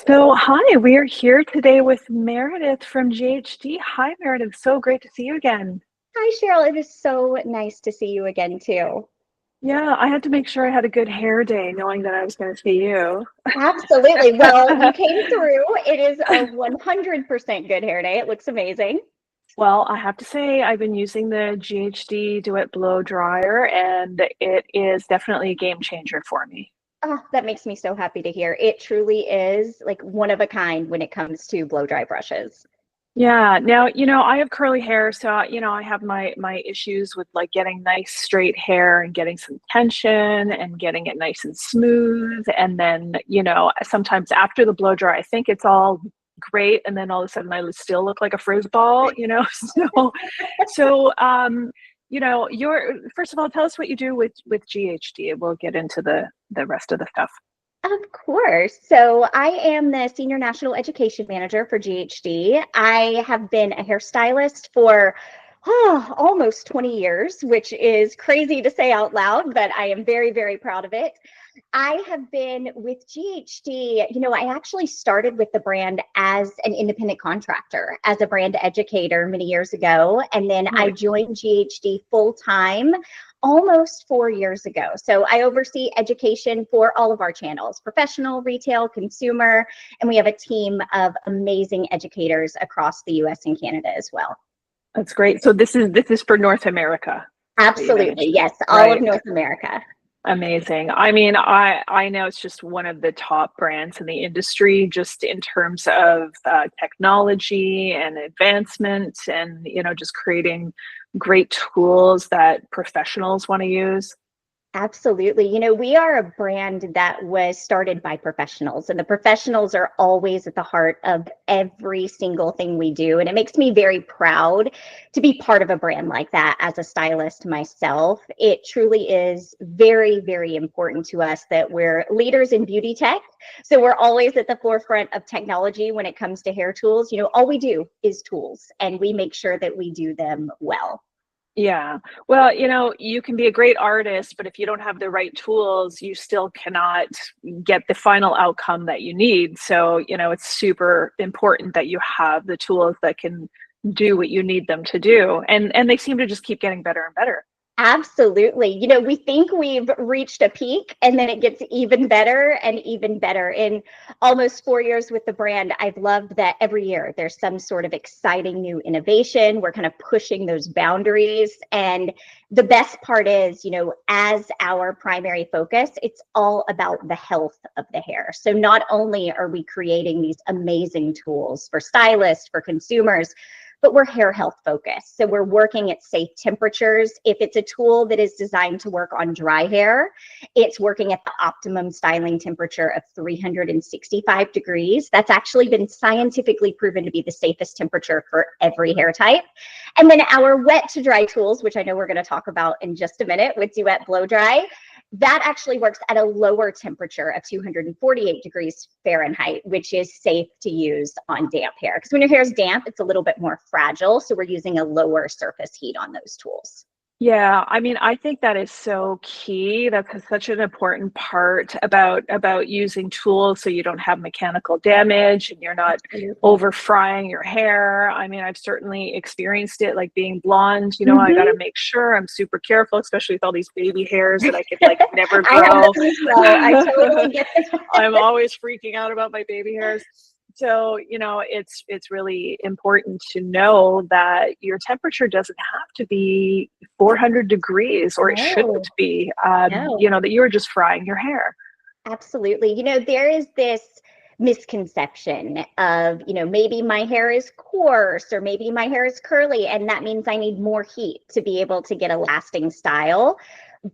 So, hi, we are here today with Meredith from GHD. Hi, Meredith. So great to see you again. Hi, Cheryl. It is so nice to see you again, too. Yeah, I had to make sure I had a good hair day, knowing that I was going to see you. Absolutely. Well, you came through. It is a 100% good hair day. It looks amazing. Well, I have to say, I've been using the GHD Duet Blow Dryer, and it is definitely a game changer for me. Oh, that makes me so happy to hear. It truly is like one of a kind when it comes to blow dry brushes. Yeah. Now, I have curly hair, so I have my issues with like getting nice straight hair and getting some tension and getting it nice and smooth. And then, sometimes after the blow dry, I think it's all great, and then all of a sudden I still look like a frizz ball. So your first of all, tell us what you do with GHD, and we'll get into the rest of the stuff. Of course. So I am the Senior National Education Manager for GHD. I have been a hairstylist for almost 20 years, which is crazy to say out loud, but I am very, very proud of it. I have been with GHD. I actually started with the brand as an independent contractor, as a brand educator many years ago. And then I Right. joined GHD full time almost 4 years ago. So I oversee education for all of our channels, professional, retail, consumer, and we have a team of amazing educators across the US and Canada as well. That's great. So this is for North America that you manage. Absolutely. Yes, all of Right. North America. Amazing. I mean, I know it's just one of the top brands in the industry, just in terms of technology and advancement, and just creating great tools that professionals want to use. Absolutely. We are a brand that was started by professionals, and the professionals are always at the heart of every single thing we do. And it makes me very proud to be part of a brand like that as a stylist myself. It truly is very, very important to us that we're leaders in beauty tech. So we're always at the forefront of technology when it comes to hair tools. All we do is tools, and we make sure that we do them well. Yeah. Well, you can be a great artist, but if you don't have the right tools, you still cannot get the final outcome that you need. So, it's super important that you have the tools that can do what you need them to do. And they seem to just keep getting better and better. Absolutely. We think we've reached a peak and then it gets even better and even better. In almost 4 years with the brand, I've loved that every year there's some sort of exciting new innovation. We're kind of pushing those boundaries. And the best part is, as our primary focus, it's all about the health of the hair. So not only are we creating these amazing tools for stylists, for consumers, but we're hair health focused. So we're working at safe temperatures. If it's a tool that is designed to work on dry hair, it's working at the optimum styling temperature of 365 degrees. That's actually been scientifically proven to be the safest temperature for every hair type. And then our wet to dry tools, which I know we're going to talk about in just a minute with Duet Blowdry, that actually works at a lower temperature of 248 degrees Fahrenheit, which is safe to use on damp hair. Because when your hair is damp, it's a little bit more fragile. So we're using a lower surface heat on those tools. Yeah, I mean, I think that is so key. That's such an important part about using tools so you don't have mechanical damage and you're not Absolutely. over frying your hair. I mean, I've certainly experienced it, like being blonde. I got to Mhm. make sure I'm super careful, especially with all these baby hairs that I could like never I have grow. them as well. I totally get I'm that. always freaking out about my baby hairs. So, it's really important to know that your temperature doesn't have to be 400 degrees, or it shouldn't No, be, no. that you're just frying your hair. Absolutely. There is this misconception of, maybe my hair is coarse or maybe my hair is curly, and that means I need more heat to be able to get a lasting style.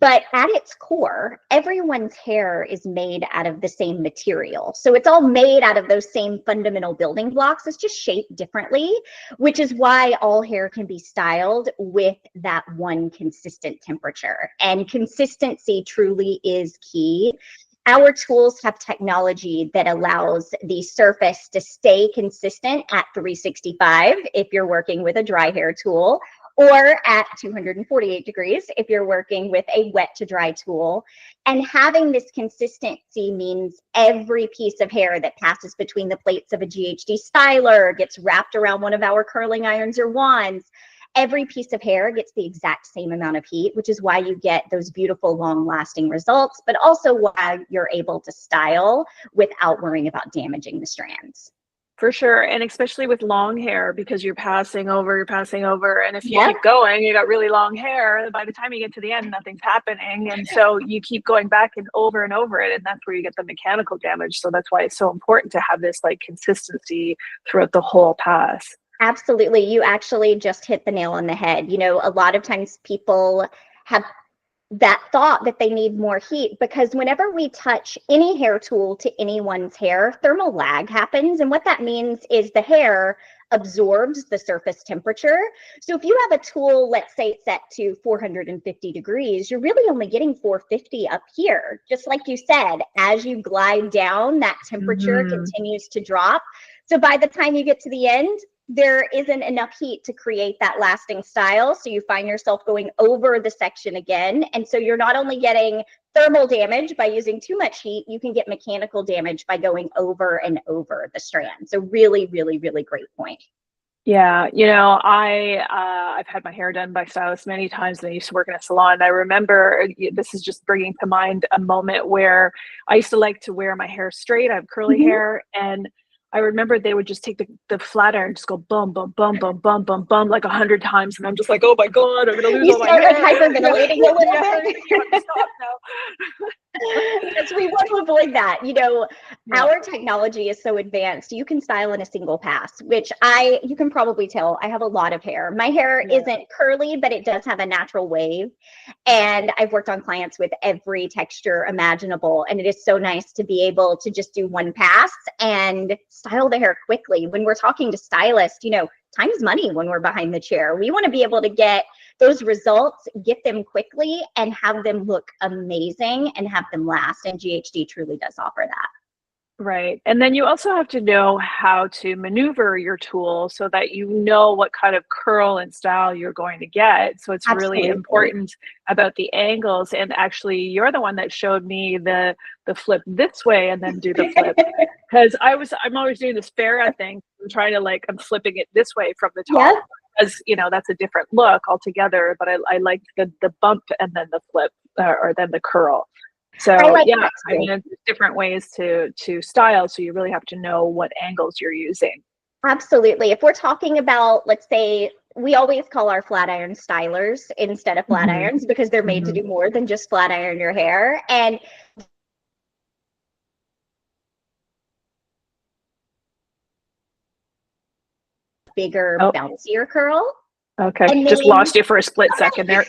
But at its core, everyone's hair is made out of the same material. So it's all made out of those same fundamental building blocks. It's just shaped differently, which is why all hair can be styled with that one consistent temperature. And consistency truly is key. Our tools have technology that allows the surface to stay consistent at 365 if you're working with a dry hair tool, or at 248 degrees if you're working with a wet to dry tool. And having this consistency means every piece of hair that passes between the plates of a GHD styler gets wrapped around one of our curling irons or wands. Every piece of hair gets the exact same amount of heat, which is why you get those beautiful, long-lasting results, but also why you're able to style without worrying about damaging the strands. For sure. And especially with long hair, because you're passing over. And if you Yep. keep going, you got really long hair. By the time you get to the end, nothing's happening. And so you keep going back and over it. And that's where you get the mechanical damage. So that's why it's so important to have this like consistency throughout the whole pass. Absolutely. You actually just hit the nail on the head. You know, a lot of times people have that thought that they need more heat, because whenever we touch any hair tool to anyone's hair, thermal lag happens. And what that means is the hair absorbs the surface temperature. So if you have a tool, let's say set to 450 degrees, you're really only getting 450 up here. Just like you said, as you glide down, that temperature continues to drop. So by the time you get to the end, there isn't enough heat to create that lasting style. So you find yourself going over the section again. And so you're not only getting thermal damage by using too much heat, you can get mechanical damage by going over and over the strand. So really, really, really great point. Yeah, you know, I've had my hair done by stylists many times, and I used to work in a salon. I remember, this is just bringing to mind a moment where I used to like to wear my hair straight. I have curly hair, and I remember they would just take the flat iron, just go bum, bum, bum, bum, bum, bum, bum, like 100 times. And I'm just like, oh my God, I'm going to lose all my hair. You start like hyperventilating a little bit. You have to stop now. Yes, we want to avoid that. You know, our technology is so advanced. You can style in a single pass, which you can probably tell I have a lot of hair. My hair isn't curly, but it does have a natural wave. And I've worked on clients with every texture imaginable. And it is so nice to be able to just do one pass and style the hair quickly. When we're talking to stylists, you know, time is money when we're behind the chair. We want to be able to get those results, get them quickly, and have them look amazing and have them last. And GHD truly does offer that. Right. And then you also have to know how to maneuver your tool so that you know what kind of curl and style you're going to get. So it's really important about the angles. And actually, you're the one that showed me the flip this way and then do the flip. Because I'm always doing this Farrah thing. I'm flipping it this way from the top. Because, you know, that's a different look altogether. But I like the bump and then the flip or then the curl. So I mean, it's different ways to style. So you really have to know what angles you're using. Absolutely. If we're talking about, let's say, we always call our flat iron stylers instead of flat irons, because they're made to do more than just flat iron your hair. And bigger, bouncier curl. Okay, just lost you for a split second there.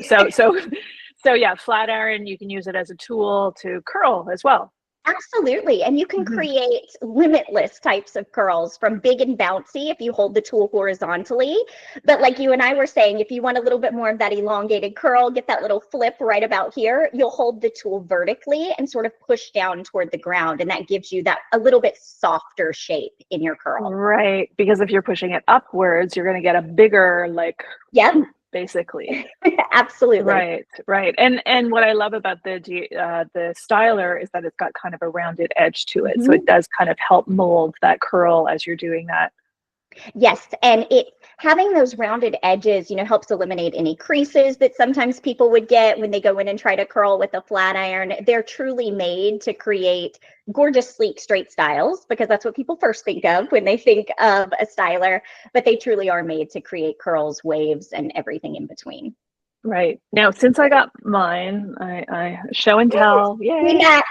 So yeah, flat iron, you can use it as a tool to curl as well. Absolutely. And you can create limitless types of curls, from big and bouncy if you hold the tool horizontally. But like you and I were saying, if you want a little bit more of that elongated curl, get that little flip right about here, you'll hold the tool vertically and sort of push down toward the ground. And that gives you that a little bit softer shape in your curl. Right. Because if you're pushing it upwards, you're going to get a bigger, basically. Absolutely. Right. And what I love about the styler is that it's got kind of a rounded edge to it. So it does kind of help mold that curl as you're doing that. Yes, and having those rounded edges, you know, helps eliminate any creases that sometimes people would get when they go in and try to curl with a flat iron. They're truly made to create gorgeous, sleek, straight styles, because that's what people first think of when they think of a styler, but they truly are made to create curls, waves, and everything in between. Right. Now, since I got mine, I show and tell. Yay! We match.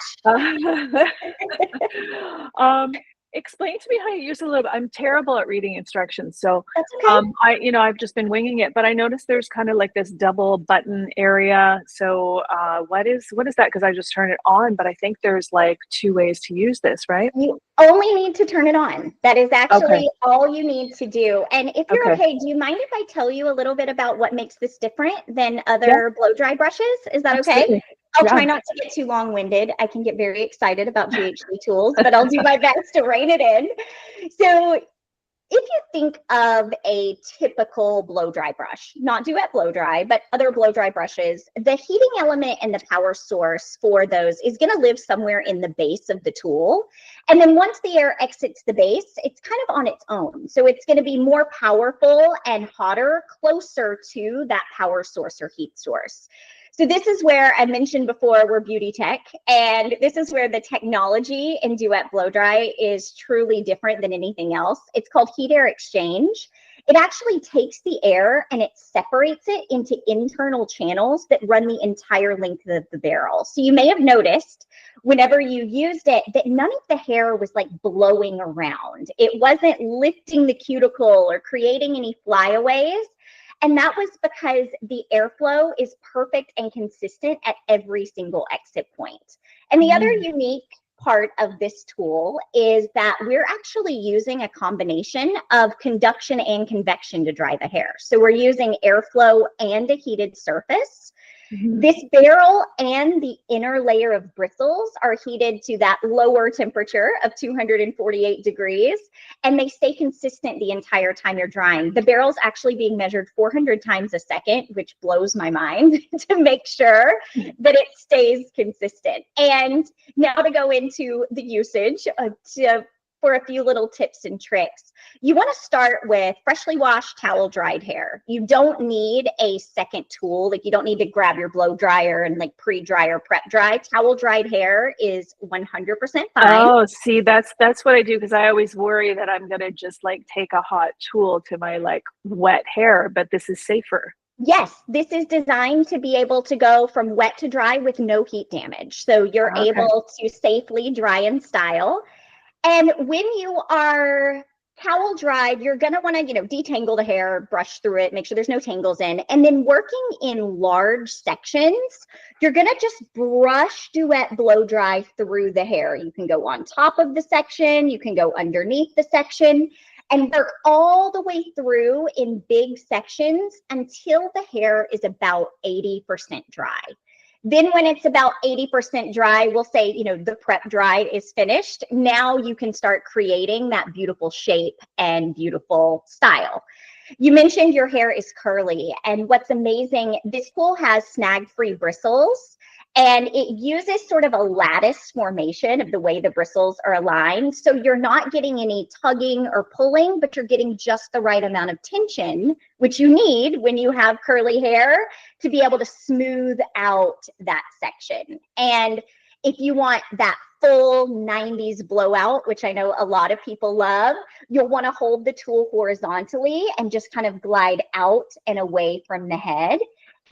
Explain to me how you use it a little bit. I'm terrible at reading instructions, so that's okay. I've just been winging it. But I noticed there's kind of like this double button area. So what is that? Because I just turned it on, but I think there's like 2 ways to use this, right? You only need to turn it on. That is actually all you need to do. And if you're okay, do you mind if I tell you a little bit about what makes this different than other blow dry brushes? Is that okay? I'll try not to get too long-winded. I can get very excited about GHD tools, but I'll do my best to rein it in. So if you think of a typical blow dry brush, not Duet Blowdry, but other blow dry brushes, the heating element and the power source for those is going to live somewhere in the base of the tool. And then once the air exits the base, it's kind of on its own. So it's going to be more powerful and hotter, closer to that power source or heat source. So this is where I mentioned before we're beauty tech, and this is where the technology in Duet Blowdry is truly different than anything else. It's called heat air exchange. It actually takes the air and it separates it into internal channels that run the entire length of the barrel. So you may have noticed whenever you used it that none of the hair was like blowing around. It wasn't lifting the cuticle or creating any flyaways. And that was because the airflow is perfect and consistent at every single exit point. And the other unique part of this tool is that we're actually using a combination of conduction and convection to dry the hair. So we're using airflow and a heated surface. This barrel and the inner layer of bristles are heated to that lower temperature of 248 degrees, and they stay consistent the entire time you're drying. The barrel's actually being measured 400 times a second, which blows my mind, to make sure that it stays consistent. And now to go into the usage for a few little tips and tricks. You want to start with freshly washed towel dried hair. You don't need a second tool. Like, you don't need to grab your blow dryer and like pre-dry or prep dry. Towel dried hair is 100% fine. Oh, see, that's what I do, because I always worry that I'm gonna just like take a hot tool to my like wet hair, but this is safer. Yes, this is designed to be able to go from wet to dry with no heat damage. So you're able to safely dry and style. And when you are towel dried, you're going to want to, detangle the hair, brush through it, make sure there's no tangles in. And then working in large sections, you're going to just brush Duet blow dry through the hair. You can go on top of the section, you can go underneath the section, and work all the way through in big sections until the hair is about 80% dry. Then when it's about 80% dry, we'll say, the prep dry is finished. Now you can start creating that beautiful shape and beautiful style. You mentioned your hair is curly, and what's amazing, this tool has snag-free bristles, and it uses sort of a lattice formation of the way the bristles are aligned. So you're not getting any tugging or pulling, but you're getting just the right amount of tension, which you need when you have curly hair to be able to smooth out that section. And if you want that full 90s blowout, which I know a lot of people love, you'll want to hold the tool horizontally and just kind of glide out and away from the head.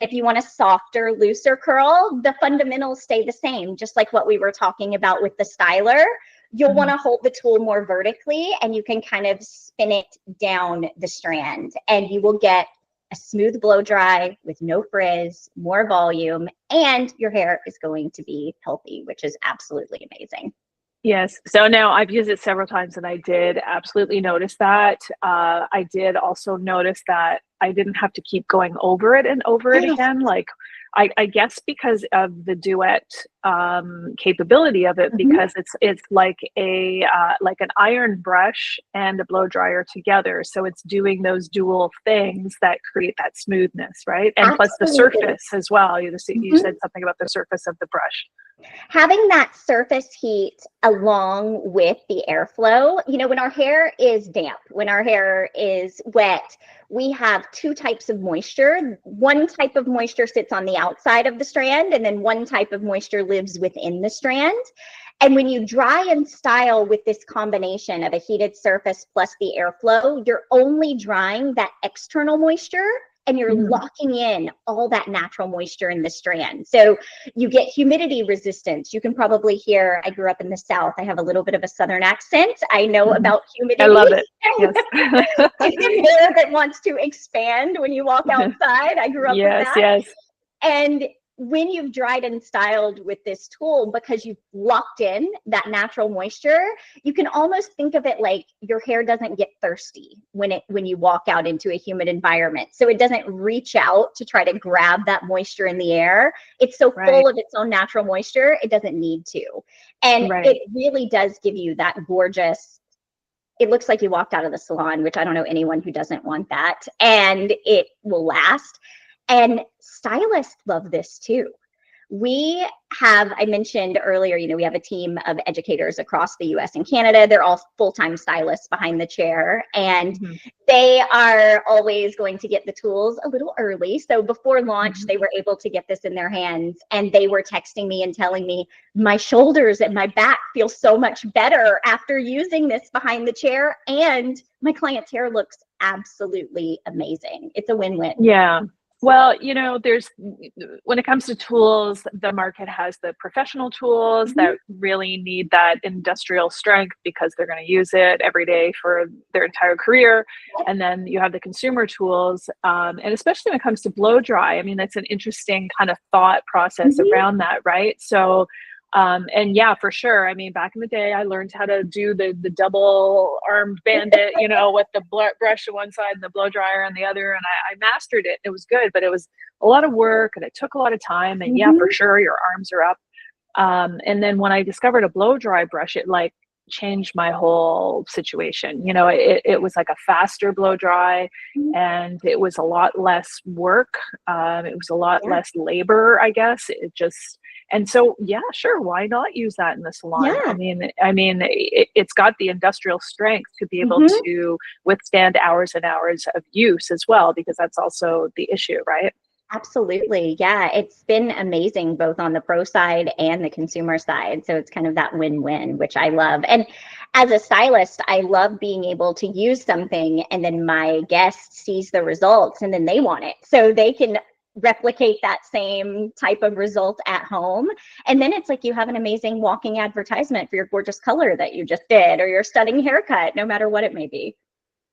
If you want a softer, looser curl, the fundamentals stay the same, just like what we were talking about with the styler. You'll want to hold the tool more vertically, and you can kind of spin it down the strand, and you will get a smooth blow dry with no frizz, more volume, and your hair is going to be healthy, which is absolutely amazing. Yes. So now I've used it several times, and I did absolutely notice that. I did also notice that I didn't have to keep going over it and over it again. Like, I guess because of the Duet capability of it, because it's like like an iron brush and a blow dryer together. So it's doing those dual things that create that smoothness, right? And plus the surface as well. You said something about the surface of the brush. Having that surface heat along with the airflow, when our hair is damp, when our hair is wet, we have two types of moisture. One type of moisture sits on the outside of the strand, and then one type of moisture lives within the strand. And when you dry and style with this combination of a heated surface plus the airflow, you're only drying that external moisture, and you're locking in all that natural moisture in the strand. So you get humidity resistance. You can probably hear, I grew up in the South. I have a little bit of a Southern accent. I know about humidity. I love it. Yes. It's a hair that wants to expand when you walk outside. I grew up with that. Yes. And when you've dried and styled with this tool, because you've locked in that natural moisture, you can almost think of it like your hair doesn't get thirsty when you walk out into a humid environment. So it doesn't reach out to try to grab that moisture in the air. It's so full of its own natural moisture, it doesn't need to. And it really does give you that gorgeous it looks like you walked out of the salon, which I don't know anyone who doesn't want that. And it will last. And stylists love this too. We have, I mentioned earlier, you know, we have a team of educators across the US and Canada. They're all full-time stylists behind the chair, and they are always going to get the tools a little early. So before launch, they were able to get this in their hands, and they were texting me and telling me, my shoulders and my back feel so much better after using this behind the chair, and my client's hair looks absolutely amazing. It's a win-win. Yeah. Well, you know, when it comes to tools, the market has the professional tools that really need that industrial strength because they're going to use it every day for their entire career. And then you have the consumer tools. And especially when it comes to blow dry, I mean, that's an interesting kind of thought process around that, right? So, and yeah, for sure. I mean, back in the day, I learned how to do the double armed bandit, you know, with the brush on one side and the blow dryer on the other. And I mastered it. It was good, but it was a lot of work and it took a lot of time. And yeah, for sure, your arms are up. And then when I discovered a blow dry brush, it like changed my whole situation. You know, it was like a faster blow dry, and it was a lot less work. It was a lot less labor, I guess. And so, yeah, sure. Why not use that in the salon? Yeah. I mean, it's got the industrial strength to be able to withstand hours and hours of use as well, because that's also the issue, right? Absolutely. Yeah. It's been amazing both on the pro side and the consumer side. So it's kind of that win-win, which I love. And as a stylist, I love being able to use something and then my guest sees the results and then they want it. So they can replicate that same type of result at home. And then it's like you have an amazing walking advertisement for your gorgeous color that you just did or your stunning haircut, no matter what it may be.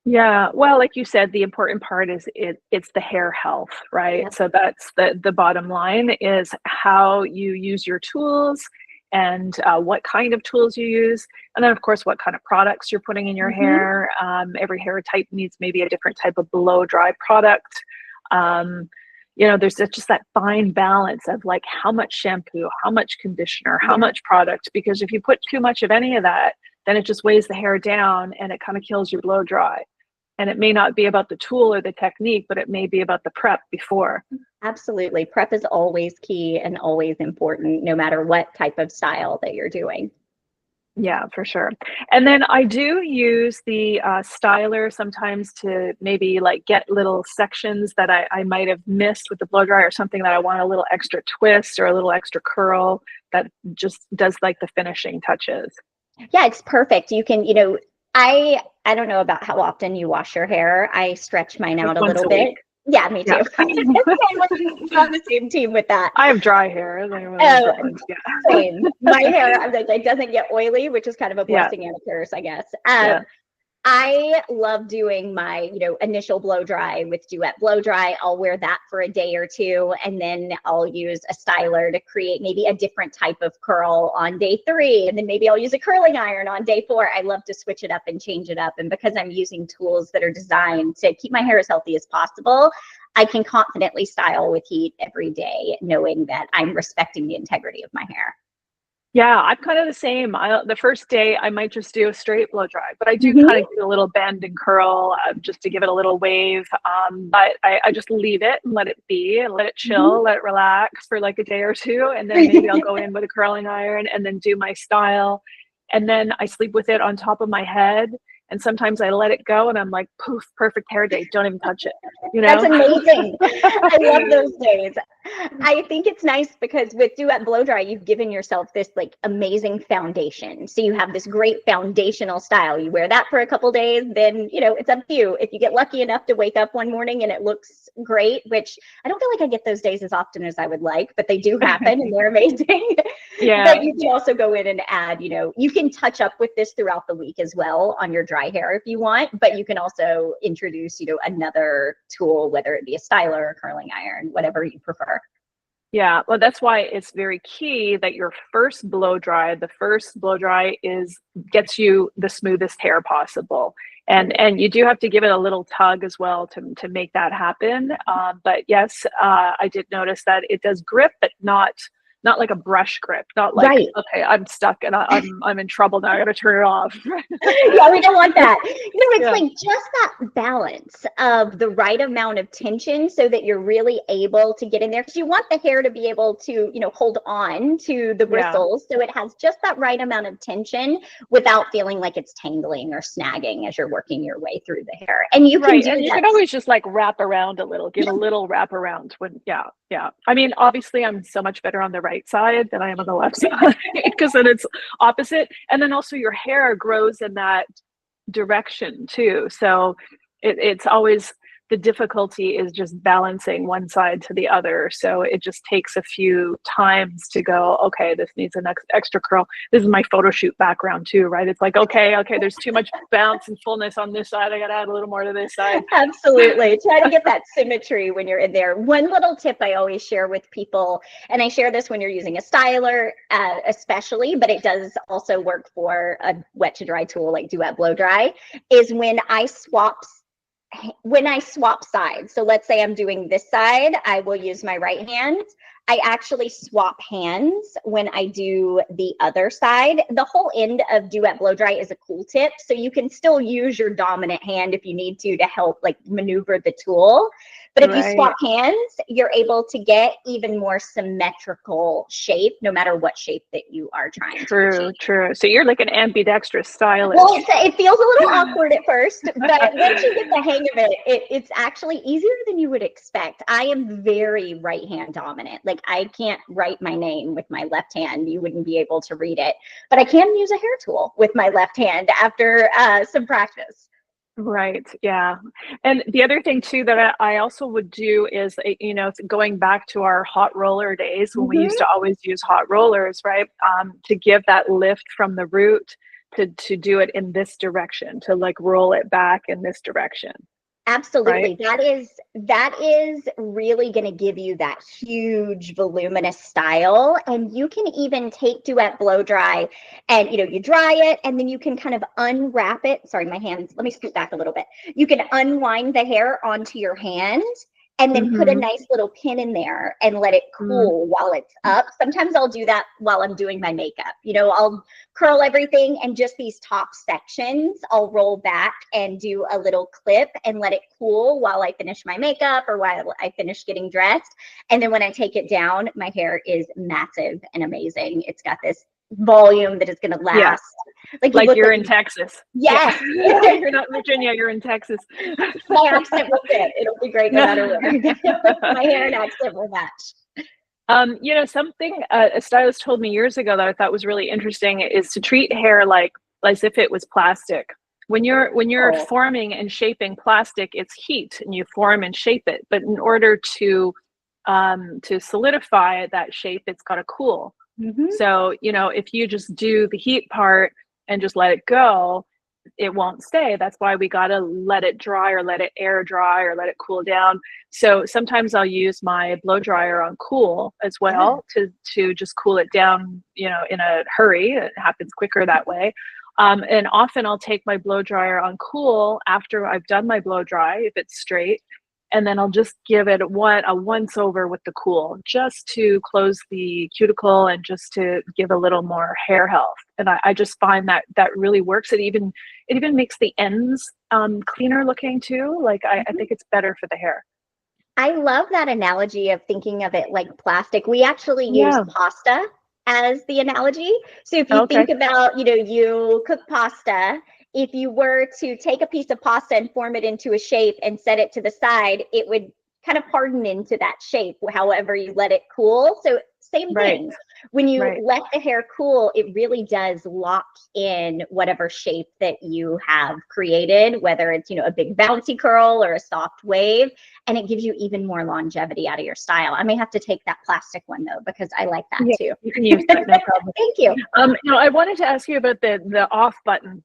Yeah. Well, like you said, the important part is it's the hair health, right? Yep. So that's the bottom line is how you use your tools and what kind of tools you use. And then of course, what kind of products you're putting in your hair. Every hair type needs maybe a different type of blow dry product. You know, there's just that fine balance of like how much shampoo, how much conditioner, how much product, because if you put too much of any of that, then it just weighs the hair down and it kind of kills your blow dry. And it may not be about the tool or the technique, but it may be about the prep before. Absolutely. Prep is always key and always important, no matter what type of style that you're doing. Yeah, for sure. And then I do use the styler sometimes to maybe like get little sections that I might have missed with the blow dryer or something that I want a little extra twist or a little extra curl that just does like the finishing touches. Yeah, it's perfect. You can, you know, I don't know about how often you wash your hair. I stretch mine out Like a once little a bit. week. Yeah, me too. Yeah. We're on the same team with that. I have dry hair. Same. My hair, I'm like, it doesn't get oily, which is kind of a blessing and a curse, I guess. I love doing my, you know, initial blow dry with Duet Blowdry. I'll wear that for a day or two, and then I'll use a styler to create maybe a different type of curl on day 3. And then maybe I'll use a curling iron on day 4. I love to switch it up and change it up. And because I'm using tools that are designed to keep my hair as healthy as possible, I can confidently style with heat every day, knowing that I'm respecting the integrity of my hair. Yeah, I'm kind of the same. The first day I might just do a straight blow dry, but I do kind of do a little bend and curl just to give it a little wave. But I just leave it and let it be and let it chill, let it relax for like a day or two. And then maybe I'll go in with a curling iron and then do my style. And then I sleep with it on top of my head. And sometimes I let it go and I'm like, poof, perfect hair day. Don't even touch it. You know? That's amazing. I love those days. I think it's nice because with Duet Blowdry, you've given yourself this like amazing foundation. So you have this great foundational style. You wear that for a couple days, then, you know, it's up to you. If you get lucky enough to wake up one morning and it looks great, which I don't feel like I get those days as often as I would like, but they do happen and they're amazing. Yeah. But you can also go in and add, you know, you can touch up with this throughout the week as well on your dry hair if you want, but you can also introduce, you know, another tool, whether it be a styler or curling iron, whatever you prefer. Yeah, well, that's why it's very key that your first blow dry, gets you the smoothest hair possible. And you do have to give it a little tug as well to make that happen. But yes, I did notice that it does grip, but not not like a brush grip, not like, Right. okay, I'm stuck and I'm in trouble now. I got to turn it off. Yeah, we don't want that. It's Yeah. like just that balance of the right amount of tension so that you're really able to get in there, because you want the hair to be able to, hold on to the Yeah. bristles. So it has just that right amount of tension without feeling like it's tangling or snagging as you're working your way through the hair. And you can Right. do And you that. can always just like wrap around a little, give a little wrap around when, yeah. I mean, obviously I'm so much better on the right side than I am on the left side because then it's opposite. And then also your hair grows in that direction too. So it's always, the difficulty is just balancing one side to the other. So it just takes a few times to go, okay, this needs an extra curl. This is my photo shoot background too, right? It's like, okay, there's too much bounce and fullness on this side. I got to add a little more to this side. Absolutely. Try to get that symmetry when you're in there. One little tip I always share with people, and I share this when you're using a styler, especially, but it does also work for a wet to dry tool like Duet Blowdry, is when I swap sides. So let's say I'm doing this side, I will use my right hand. I actually swap hands when I do the other side. The whole end of Duet Blowdry is a cool tip. So you can still use your dominant hand if you need to help like maneuver the tool. But if you swap hands, you're able to get even more symmetrical shape, no matter what shape that you are trying to achieve. True. So you're like an ambidextrous stylist. Well, it feels a little awkward at first, but once you get the hang of it, it's actually easier than you would expect. I am very right hand dominant. Like I can't write my name with my left hand. You wouldn't be able to read it, but I can use a hair tool with my left hand after some practice. Right. Yeah. And the other thing too that I also would do is, going back to our hot roller days when we used to always use hot rollers, right? To give that lift from the root to do it in this direction, to like roll it back in this direction. Absolutely. Right? That is really going to give you that huge voluminous style. And you can even take Duet Blowdry and, you dry it and then you can kind of unwrap it. Sorry, my hands, let me scoot back a little bit. You can unwind the hair onto your hand and then put a nice little pin in there and let it cool while it's up. Sometimes I'll do that while I'm doing my makeup. I'll curl everything and just these top sections, I'll roll back and do a little clip and let it cool while I finish my makeup or while I finish getting dressed. And then when I take it down, my hair is massive and amazing. It's got this volume that is going to last. Yeah. Like you're in Texas. Yes. Yeah. You're not in Virginia, you're in Texas. My accent will fit. It'll be great no matter what. My hair and accent will match. Something a stylist told me years ago that I thought was really interesting is to treat hair like as if it was plastic. When you're forming and shaping plastic, it's heat and you form and shape it. But in order to solidify that shape, it's got to cool. So, if you just do the heat part and just let it go, it won't stay. That's why we got to let it dry or let it air dry or let it cool down. So sometimes I'll use my blow dryer on cool as well to just cool it down, in a hurry. It happens quicker that way. And often I'll take my blow dryer on cool after I've done my blow dry, if it's straight, and then I'll just give it a once over with the cool, just to close the cuticle and just to give a little more hair health. And I just find that really works. It even makes the ends cleaner looking too. Like I think it's better for the hair. I love that analogy of thinking of it like plastic. We actually use pasta as the analogy. So if you think about, you cook pasta, if you were to take a piece of pasta and form it into a shape and set it to the side, it would kind of harden into that shape, however you let it cool. So same thing. When you let the hair cool, it really does lock in whatever shape that you have created, whether it's, a big bouncy curl or a soft wave, and it gives you even more longevity out of your style. I may have to take that plastic one though, because I like that too. You can use that, no problem. Thank you. I wanted to ask you about the off button.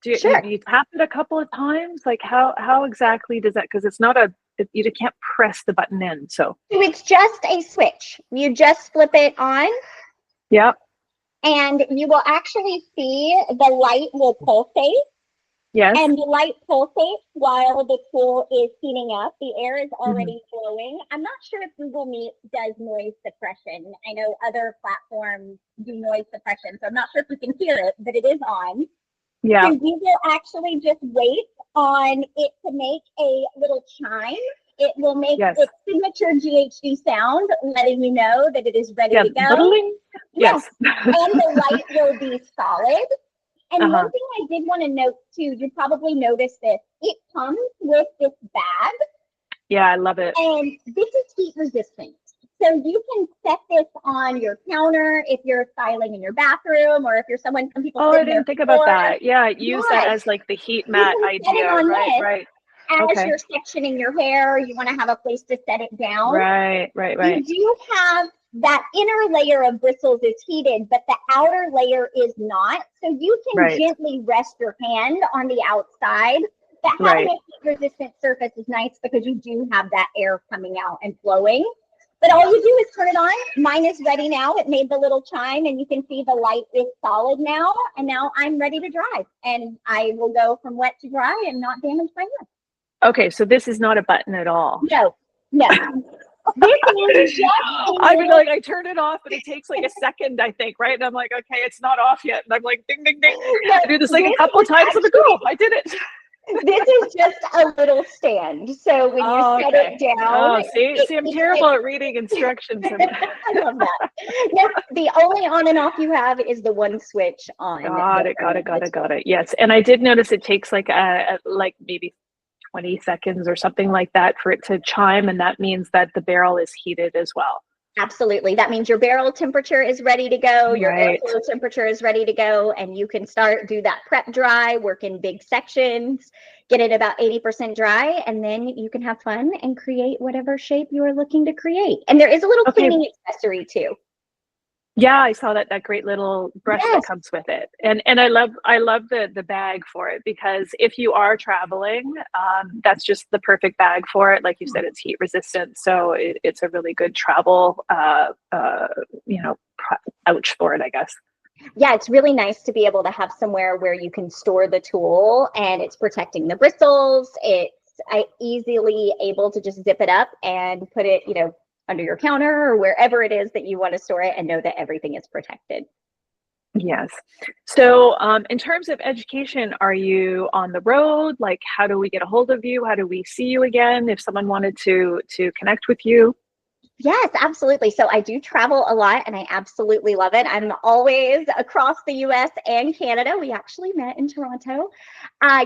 Do you tap it a couple of times? Like how exactly does that, because it's not you can't press the button in. So it's just a switch. You just flip it on. Yep. And you will actually see the light will pulsate. Yes. And the light pulsates while the tool is heating up. The air is already flowing. I'm not sure if Google Meet does noise suppression. I know other platforms do noise suppression, so I'm not sure if we can hear it, but it is on. Yeah. So we will actually just wait on it to make a little chime. It will make its signature GHD sound, letting you know that it is ready to go. Bling. Yes. And the light will be solid. And one thing I did want to note too, you probably noticed this, it comes with this bag. Yeah, I love it. And this is heat resistant. So you can set this on your counter if you're styling in your bathroom, or if you're someone, some people. Oh, I didn't think about that. Yeah, use that as like the heat mat idea, right? As you're sectioning your hair, you want to have a place to set it down. Right. You do have that inner layer of bristles is heated, but the outer layer is not. So you can gently rest your hand on the outside. But having a heat-resistant surface is nice because you do have that air coming out and flowing. But all you do is turn it on. Mine is ready now. It made the little chime, and you can see the light is solid now. And now I'm ready to dry. And I will go from wet to dry and not damage my hair. Okay, so this is not a button at all. No. This is just I mean, like, I turn it off and it takes like a second, I think, right? And I'm like, okay, it's not off yet. And I'm like, ding, ding, ding. I do this like a couple of times. I'm like, oh, I did it. This is just a little stand. So when you set it down. Oh, see, I'm terrible at reading instructions. I love that. No, the only on and off you have is the one switch on. Got it. Yes. And I did notice it takes like like maybe 20 seconds or something like that for it to chime, and that means that the barrel is heated as well. Absolutely. That means your barrel temperature is ready to go, your airflow temperature is ready to go, and you can do that prep dry, work in big sections, get it about 80% dry, and then you can have fun and create whatever shape you are looking to create. And there is a little cleaning accessory too. Yeah, I saw that great little brush that comes with it. And I love the bag for it, because if you are traveling, that's just the perfect bag for it. Like you said, it's heat resistant. So it's a really good travel, ouch for it, I guess. Yeah, it's really nice to be able to have somewhere where you can store the tool and it's protecting the bristles. It's easily able to just zip it up and put it, under your counter or wherever it is that you want to store it, and know that everything is protected. Yes. So in terms of education, are you on the road? Like, how do we get a hold of you? How do we see you again if someone wanted to connect with you? Yes, absolutely. So I do travel a lot and I absolutely love it. I'm always across the US and Canada. We actually met in Toronto.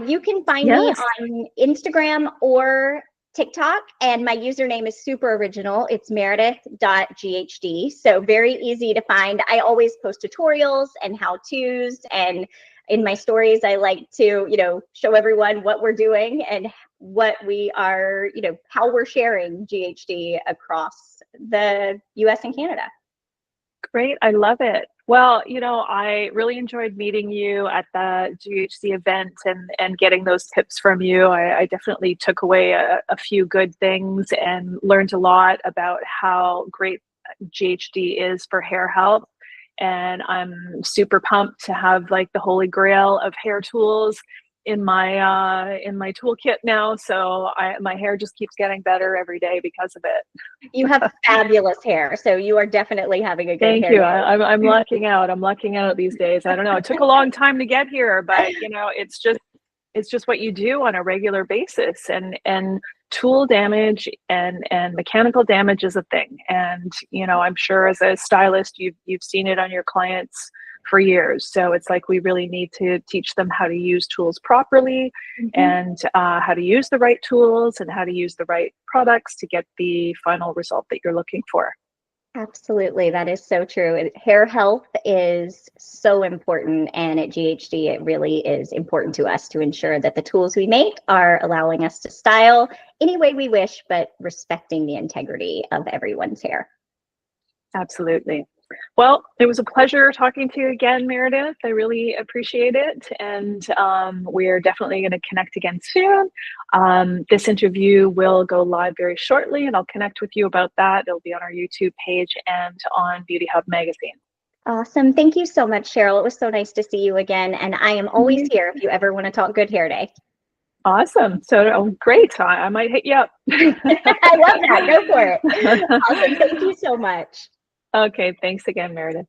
You can find me on Instagram or TikTok, and my username is super original. It's meredith.ghd. So very easy to find. I always post tutorials and how-tos, and in my stories, I like to, show everyone what we're doing and what we are, how we're sharing GHD across the US and Canada. Great. I love it. Well, I really enjoyed meeting you at the GHD event and getting those tips from you. I definitely took away a few good things and learned a lot about how great GHD is for hair health. And I'm super pumped to have like the holy grail of hair tools in my toolkit now. So my hair just keeps getting better every day because of it. You have fabulous hair, so you are definitely having a good Thank hair you. day. I'm lucking out. I'm lucking out these days. I don't know. It took a long time to get here, but it's just what you do on a regular basis, and tool damage and mechanical damage is a thing. And I'm sure as a stylist you've seen it on your clients for years. So it's like we really need to teach them how to use tools properly, and how to use the right tools and how to use the right products to get the final result that you're looking for. Absolutely. That is so true. Hair health is so important. And at GHD, it really is important to us to ensure that the tools we make are allowing us to style any way we wish, but respecting the integrity of everyone's hair. Absolutely. Well, it was a pleasure talking to you again, Meredith. I really appreciate it. And we're definitely going to connect again soon. This interview will go live very shortly, and I'll connect with you about that. It'll be on our YouTube page and on Beauty Hub Magazine. Awesome. Thank you so much, Cheryl. It was so nice to see you again. And I am always here if you ever want to talk good hair day. Awesome. So great. I might hit you up. I love that. Go for it. Awesome. Thank you so much. Okay. Thanks again, Meredith.